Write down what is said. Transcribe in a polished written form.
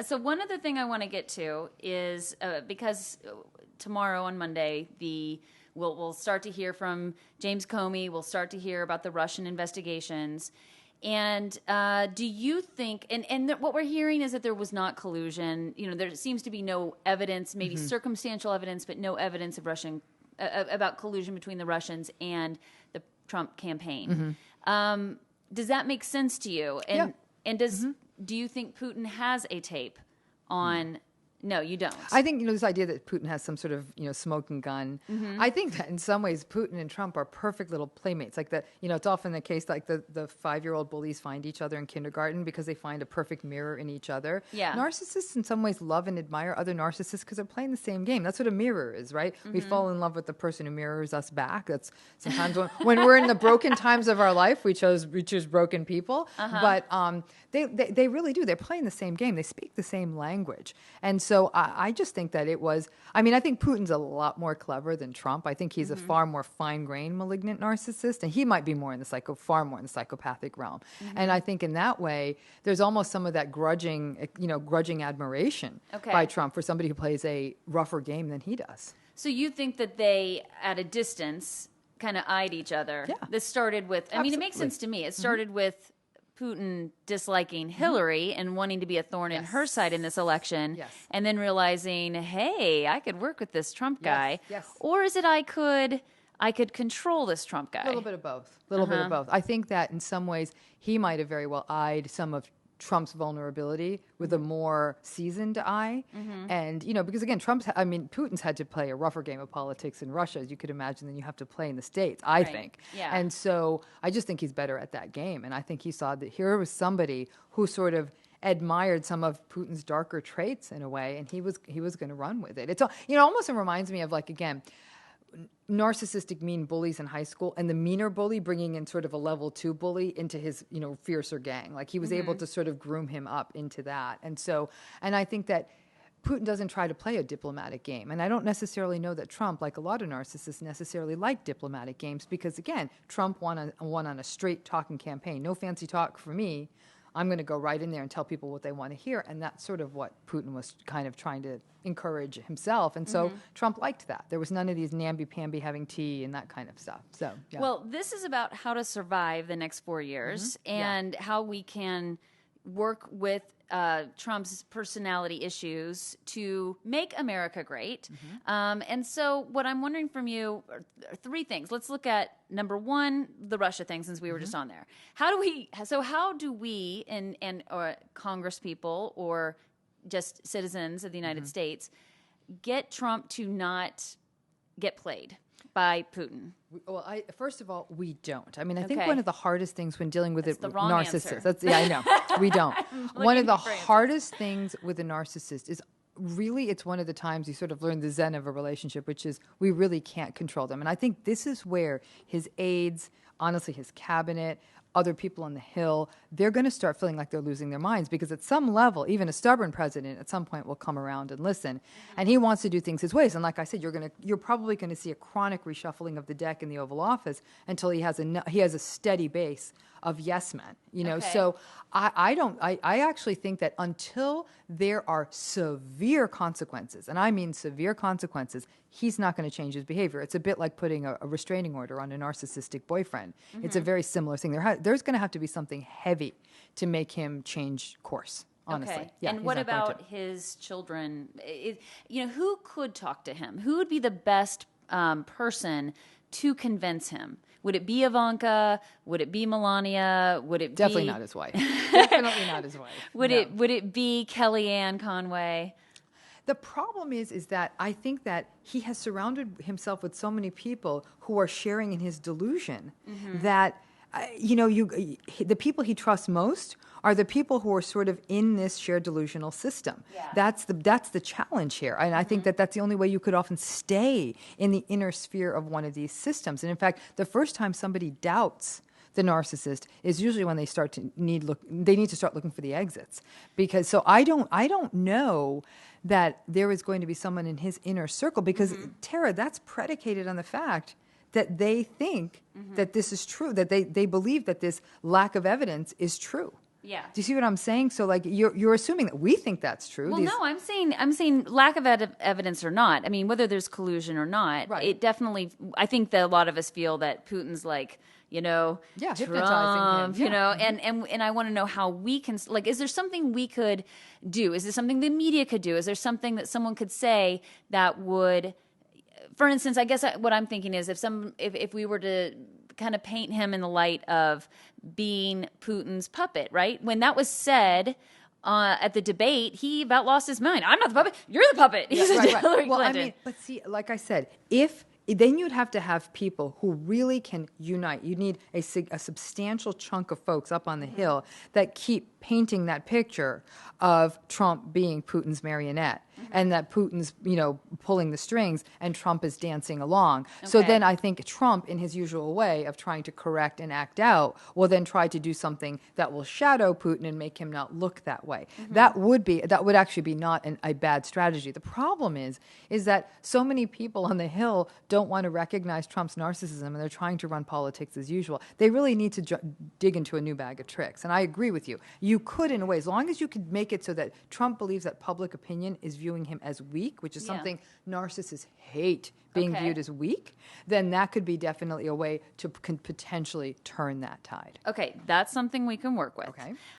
So one other thing I want to get to is because tomorrow on Monday, we'll start to hear from James Comey. We'll start to hear about the Russian investigations. And do you think, and what we're hearing is that there was not collusion. There seems to be no evidence, maybe circumstantial evidence, but no evidence of about collusion between the Russians and the Trump campaign. Does that make sense to you? And do you think Putin has a tape on? No, you don't. I think, this idea that Putin has some sort of, smoking gun. I think that in some ways Putin and Trump are perfect little playmates. Like it's often the case like the 5-year-old bullies find each other in kindergarten because they find a perfect mirror in each other. Yeah. Narcissists in some ways love and admire other narcissists because they're playing the same game. That's what a mirror is, right? We fall in love with the person who mirrors us back. That's sometimes when we're in the broken times of our life, we choose broken people. But they really do. They're playing the same game. They speak the same language. And so I just think that it was, I think Putin's a lot more clever than Trump. I think he's a far more fine-grained malignant narcissist, and he might be more in the far more in the psychopathic realm. And I think in that way, there's almost some of that grudging admiration by Trump for somebody who plays a rougher game than he does. So you think that they, at a distance, kind of eyed each other? Yeah. This started with, it makes sense to me. It started with Putin disliking Hillary and wanting to be a thorn in her side in this election, and then realizing, hey, I could work with this Trump guy, or is it I could control this Trump guy? A little bit of both. Bit of both. I think that in some ways he might have very well eyed some of Trump's vulnerability with a more seasoned eye. And, because again, Putin's had to play a rougher game of politics in Russia, as you could imagine, than you have to play in the States, I think. Yeah. And so I just think he's better at that game. And I think he saw that here was somebody who sort of admired some of Putin's darker traits in a way, and he was going to run with it. It's, almost reminds me of narcissistic mean bullies in high school, and the meaner bully bringing in sort of a level 2 bully into his fiercer gang. Like he was able to sort of groom him up into that. And I think that Putin doesn't try to play a diplomatic game, and I don't necessarily know that Trump, like a lot of narcissists, necessarily like diplomatic games, because again, Trump won on a straight talking campaign. No fancy talk for me. I'm going to go right in there and tell people what they want to hear. And that's sort of what Putin was kind of trying to encourage himself. And so Trump liked that. There was none of these namby-pamby having tea and that kind of stuff. So, yeah. Well, this is about how to survive the next 4 years and how we can work with Trump's personality issues to make America great. And so what I'm wondering from you are 3 things. Let's look at number 1, the Russia thing, since we were just on there. How do we or Congress people or just citizens of the United States get Trump to not get played by Putin? Well, first of all, we don't. I think one of the hardest things when dealing with the wrong narcissist. Answer. I know. We don't. One of the hardest things with a narcissist is really, it's one of the times you sort of learn the zen of a relationship, which is we really can't control them. And I think this is where his aides, honestly, his cabinet, other people on the Hill, they're going to start feeling like they're losing their minds, because at some level, even a stubborn president at some point will come around and listen. And he wants to do things his ways. And like I said, you're probably going to see a chronic reshuffling of the deck in the Oval Office until he has a steady base of yes men, So I actually think that until there are severe consequences, and I mean severe consequences, he's not going to change his behavior. It's a bit like putting a restraining order on a narcissistic boyfriend. It's a very similar thing. There's going to have to be something heavy to make him change course. Honestly. Okay. Yeah, and what about his children? Who could talk to him? Who would be the best person to convince him? Would it be Ivanka? Would it be Melania? Would it definitely not his wife? Definitely not his wife. Would it be Kellyanne Conway? The problem is that I think that he has surrounded himself with so many people who are sharing in his delusion that the people he trusts most are the people who are sort of in this shared delusional system. Yeah. That's the challenge here. And I think that that's the only way you could often stay in the inner sphere of one of these systems. And in fact, the first time somebody doubts the narcissist is usually when they need to start looking for the exits. Because so I don't know that there is going to be someone in his inner circle, because Tara, that's predicated on the fact that they think that this is true, that they believe that this lack of evidence is true. Yeah. Do you see what I'm saying? So like you're assuming that we think that's true. Well, no, I'm saying lack of evidence or not. I mean, whether there's collusion or not, Right. it definitely. I think that a lot of us feel that Putin's like, hypnotizing Trump, him. and I want to know how we can, like, is there something we could do? Is there something the media could do? Is there something that someone could say that would, for instance, I guess what I'm thinking is if we were to kind of paint him in the light of being Putin's puppet, right? When that was said at the debate, he about lost his mind. I'm not the puppet. You're the puppet. He said to Hillary Clinton. Well, I mean, but see, like I said, then you'd have to have people who really can unite. You need a substantial chunk of folks up on the Hill that keep painting that picture of Trump being Putin's marionette and that Putin's, pulling the strings and Trump is dancing along. Okay. So then I think Trump, in his usual way of trying to correct and act out, will then try to do something that will shadow Putin and make him not look that way. That would actually be not a bad strategy. The problem is that so many people on the Hill don't want to recognize Trump's narcissism and they're trying to run politics as usual. They really need to dig into a new bag of tricks. And I agree with you. You could, in a way, as long as you could make it so that Trump believes that public opinion is viewing him as weak, which is something narcissists hate being viewed as weak, then that could be definitely a way to potentially turn that tide. Okay, that's something we can work with. Okay.